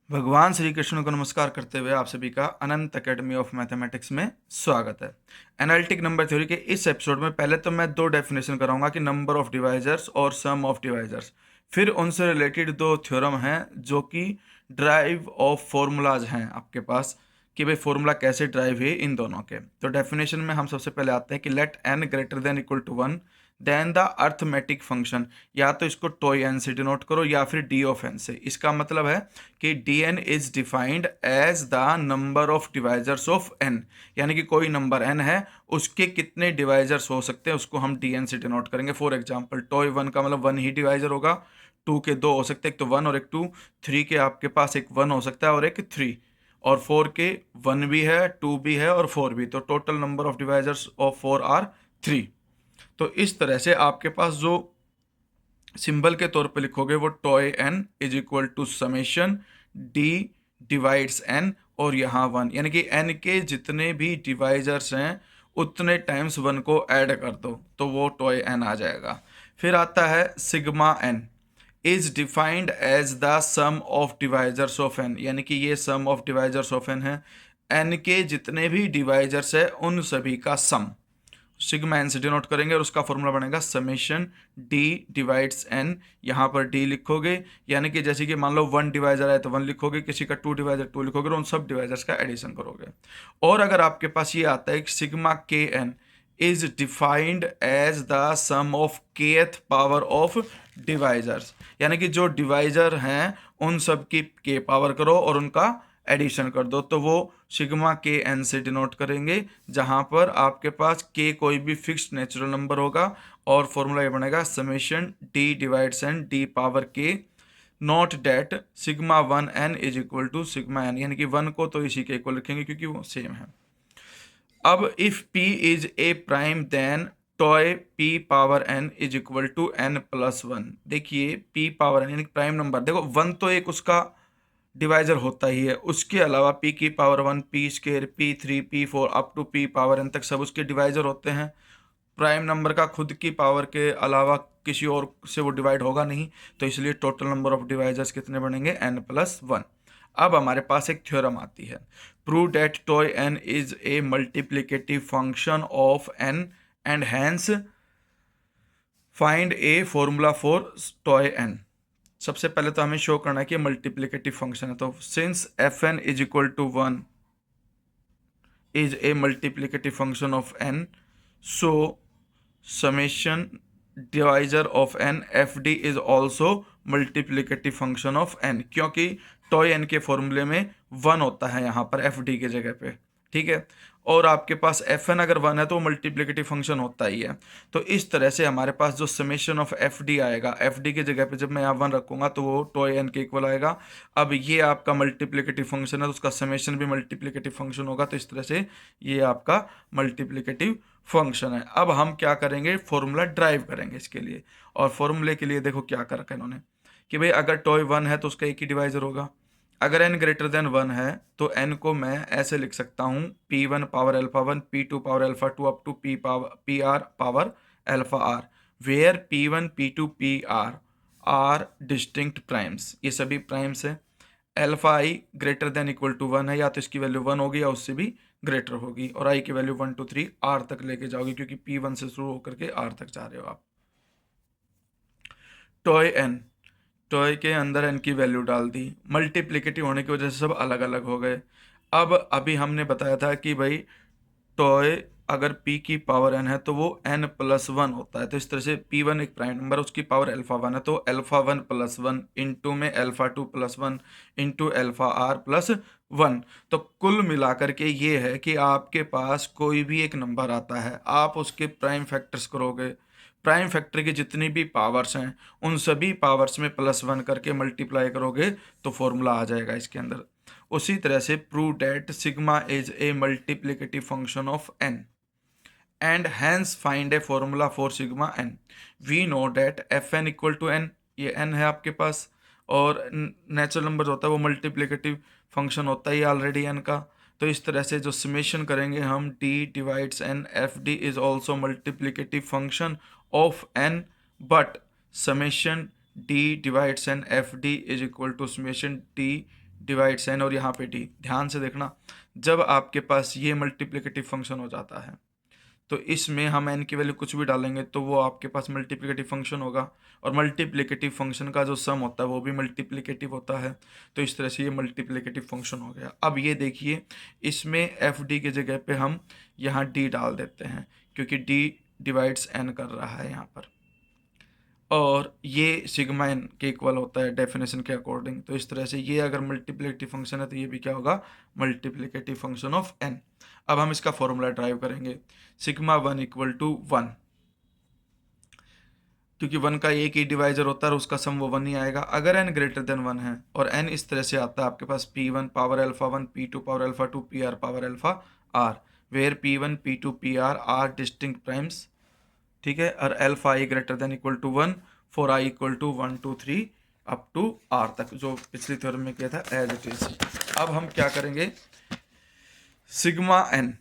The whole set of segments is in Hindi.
भगवान श्री कृष्ण को नमस्कार करते हुए आप सभी का अनंत एकेडमी ऑफ मैथमेटिक्स में स्वागत है। एनालिटिक नंबर थ्योरी के इस एपिसोड में पहले तो मैं दो डेफिनेशन कराऊंगा कि नंबर ऑफ डिवाइजर्स और सम ऑफ डिवाइजर्स, फिर उनसे रिलेटेड दो थ्योरम हैं जो कि ड्राइव ऑफ फॉर्मूलाज हैं आपके पास कि भाई फॉर्मूला कैसे ड्राइव है इन दोनों के। तो डेफिनेशन में हम सबसे पहले आते हैं कि let n greater than equal to one then the arithmetic function, या तो इसको टॉय एन से डिनोट करो या फिर डी ऑफ एन से। इसका मतलब है कि d n is defined as the number of divisors of n, यानी कि कोई नंबर एन है उसके कितने डिवाइजर्स हो सकते हैं उसको हम डी एन से डिनोट करेंगे। फॉर एग्जाम्पल टॉय वन का मतलब वन ही डिवाइजर होगा, टू के दो हो सकते हैं, एक तो वन और एक टू, थ्री के आपके पास एक वन हो सकता है और एक थ्री, और फोर के वन भी है, टू भी है और फोर भी, तो total number of divisors of four are three. तो इस तरह से आपके पास जो सिंबल के तौर पे लिखोगे वो tau n is equal to summation d divides n, और यहाँ वन, यानी कि एन के जितने भी डिवाइजर्स हैं उतने टाइम्स वन को ऐड कर दो तो वो टॉय एन आ जाएगा। फिर आता है sigma n is defined as the sum of divisors of n, यानी कि ये sum of divisors of n है, एन के जितने भी डिवाइजर्स है उन सभी का सम सिग्मा एन से डिनोट करेंगे और उसका फॉर्मूला बनेगा समेशन डी डिवाइड्स एन। यहाँ पर डी लिखोगे, यानी कि जैसे कि मान लो वन डिवाइजर है तो वन लिखोगे, किसी का टू डिवाइजर टू लिखोगे और उन सब डिवाइजर्स का एडिशन करोगे। और अगर आपके पास ये आता है कि sigma k n is defined as the sum of kth power of divisors, यानी कि जो डिवाइजर हैं उन सब की के पावर करो और उनका एडिशन कर दो, तो वो सिग्मा के एन से डिनोट करेंगे, जहां पर आपके पास के कोई भी फिक्स्ड नेचुरल नंबर होगा और फॉर्मूला ये बनेगा summation d divides n d power k, not that sigma one n is equal to sigma n, यानी कि वन को तो इसी के इक्वल रखेंगे क्योंकि वो सेम है। अब if p is a prime then tau p power n is equal to n plus one. देखिए p पावर n यानी प्राइम नंबर, देखो वन तो एक उसका डिवाइजर होता ही है, उसके अलावा p की power one, p square, p3, p4 up to p power n तक सब उसके डिवाइजर होते हैं। प्राइम नंबर का खुद की पावर के अलावा किसी और से वो डिवाइड होगा नहीं, तो इसलिए टोटल नंबर ऑफ डिवाइजर्स कितने बनेंगे n प्लस वन। अब हमारे पास एक थ्योरम आती है, prove that tau n is a multiplicative function of n and hence find a formula for tau n। सबसे पहले तो हमें शो करना है कि मल्टीप्लिकेटिव फंक्शन है, तो since f n is equal to one is a multiplicative function of n, so summation divisor of n f d is also multiplicative function of n, क्योंकि टॉय n के फॉर्मूले में वन होता है यहाँ पर एफ डी के जगह पे, ठीक है। और आपके पास एफ एन अगर वन है तो मल्टीप्लिकेटिव फंक्शन होता ही है। तो इस तरह से हमारे पास जो समेशन ऑफ एफ डी आएगा, एफ डी की जगह पे जब मैं यहाँ वन रखूंगा तो वो टॉय एन के इक्वल आएगा। अब ये आपका मल्टीप्लिकेटिव फंक्शन है तो उसका समेशन भी मल्टीप्लिकेटिव फंक्शन होगा, तो इस तरह से ये आपका मल्टीप्लिकेटिव फंक्शन है। अब हम क्या करेंगे, फॉर्मूला ड्राइव करेंगे इसके लिए, और फॉर्मूले के लिए देखो क्या कर रखा है इन्होंने कि भाई अगर टॉय वन है तो उसका एक ही डिवाइजर होगा, अगर n ग्रेटर देन वन है तो n को मैं ऐसे लिख सकता हूँ p one power alpha one, p two power alpha two up to p r power alpha r, where p one p two p r distinct primes, ये सभी प्राइम्स है। Alpha i greater than equal to one है, या तो इसकी वैल्यू वन होगी या उससे भी ग्रेटर होगी, और आई की value one two three r तक लेके जाओगे क्योंकि पी वन से शुरू होकर के आर तक जा रहे हो आप। टॉय एन, टॉय के अंदर एन की वैल्यू डाल दी, मल्टीप्लिकेटिव होने की वजह से सब अलग अलग हो गए। अब अभी हमने बताया था कि भाई टॉय अगर p की पावर n है तो वो n प्लस वन होता है, तो इस तरह से p1 एक प्राइम नंबर, उसकी पावर अल्फा वन है तो alpha one plus one into में alpha two plus one into alpha r plus one. तो कुल मिलाकर के ये है कि आपके पास कोई भी एक नंबर आता है, आप उसके प्राइम फैक्टर्स करोगे, प्राइम फैक्टर की जितनी भी पावर्स हैं उन सभी पावर्स में प्लस वन करके मल्टीप्लाई करोगे तो फॉर्मूला आ जाएगा इसके अंदर। उसी तरह से prove that sigma is a multiplicative function of n and hence find a formula for sigma n। We know that f n equal to n, ये n है आपके पास, और नेचुरल नंबर होता है वो मल्टीप्लिकेटिव फंक्शन होता है ऑलरेडी n का। तो इस तरह से जो समेशन करेंगे हम d divides n, f d is also multiplicative function of n, but summation d divides n f d is equal to summation d divides n और यहाँ पे डी। ध्यान से देखना, जब आपके पास ये मल्टीप्लिकेटिव फंक्शन हो जाता है तो इसमें हम एन की वैल्यू कुछ भी डालेंगे तो वो आपके पास मल्टीप्लिकेटिव फंक्शन होगा, और मल्टीप्लिकेटिव फंक्शन का जो सम होता है वो भी मल्टीप्लिकेटिव होता है। तो इस तरह से ये मल्टीप्लिकेटिव फंक्शन हो गया। अब ये देखिए, इसमें एफ डी की जगह पे हम यहाँ डी डाल देते हैं, क्योंकि डी डिवाइड्स एन कर रहा है यहाँ पर, और ये सिग्मा एन के इक्वल होता है डेफिनेशन के अकॉर्डिंग। तो इस तरह से ये अगर मल्टीप्लिकेटिव फंक्शन है तो ये भी क्या होगा, मल्टीप्लिकेटिव फंक्शन ऑफ एन। अब हम इसका फॉर्मूला ड्राइव करेंगे, sigma one equal to one, क्योंकि वन का एक ही डिवाइजर होता है और उसका सम वो वन ही आएगा अगर एन ग्रेटर देन वन है। और एन इस तरह से आता है आपके पास p one power alpha one, p two power alpha two, p r power alpha r, where p one p two p r distinct primes, ठीक है। और alpha i greater than equal to one for i equal to one two three up to r तक, जो पिछली थ्योरम में किया था एज इट इज। अब हम क्या करेंगे, सिग्मा एन,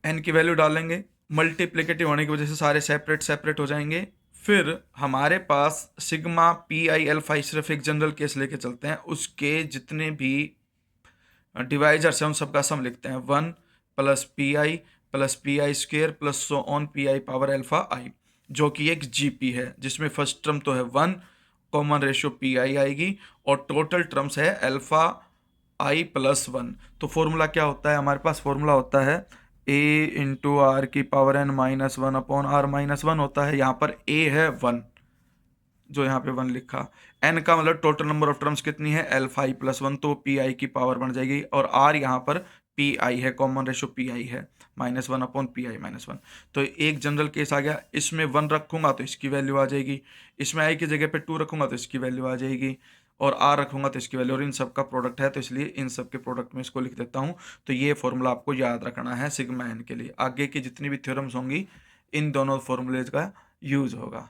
एन की वैल्यू डालेंगे, मल्टीप्लिकेटिव होने की वजह से सारे सेपरेट सेपरेट हो जाएंगे। फिर हमारे पास सिग्मा पी आई एल्फा, सिर्फ एक जनरल केस लेके चलते हैं, उसके जितने भी डिवाइजर्स हैं उन सबका सम लिखते हैं, one plus p i square plus so on p i power alpha i, जो कि एक जीपी है, जिसमें फर्स्ट टर्म तो है one, common ratio p i आएगी, और टोटल टर्म्स है अल्फा आई प्लस वन। तो फॉर्मूला क्या होता है, हमारे पास फॉर्मूला होता है ए इंटू आर की power n minus one upon r minus one होता है। यहाँ पर ए है वन, जो यहाँ पे वन लिखा, एन का मतलब टोटल नंबर ऑफ टर्म्स कितनी है, एल्फा आई प्लस वन, तो पी आई की पावर बन जाएगी, और आर यहाँ पर पी आई है, कॉमन रेशियो पी आई है, minus one upon P I minus one. तो एक जनरल केस आ गया, इसमें वन रखूंगा तो इसकी वैल्यू आ जाएगी, इसमें आई की जगह पे टू रखूंगा तो इसकी वैल्यू आ जाएगी, और आर रखूंगा तो इसकी वैल्यू, और इन सब का प्रोडक्ट है तो इसलिए इन सब के प्रोडक्ट में इसको लिख देता हूँ। तो ये फॉर्मूला आपको याद रखना है सिग्मा एन के लिए। आगे की जितनी भी थ्योरम्स होंगी इन दोनों फॉर्मूलेज का यूज होगा।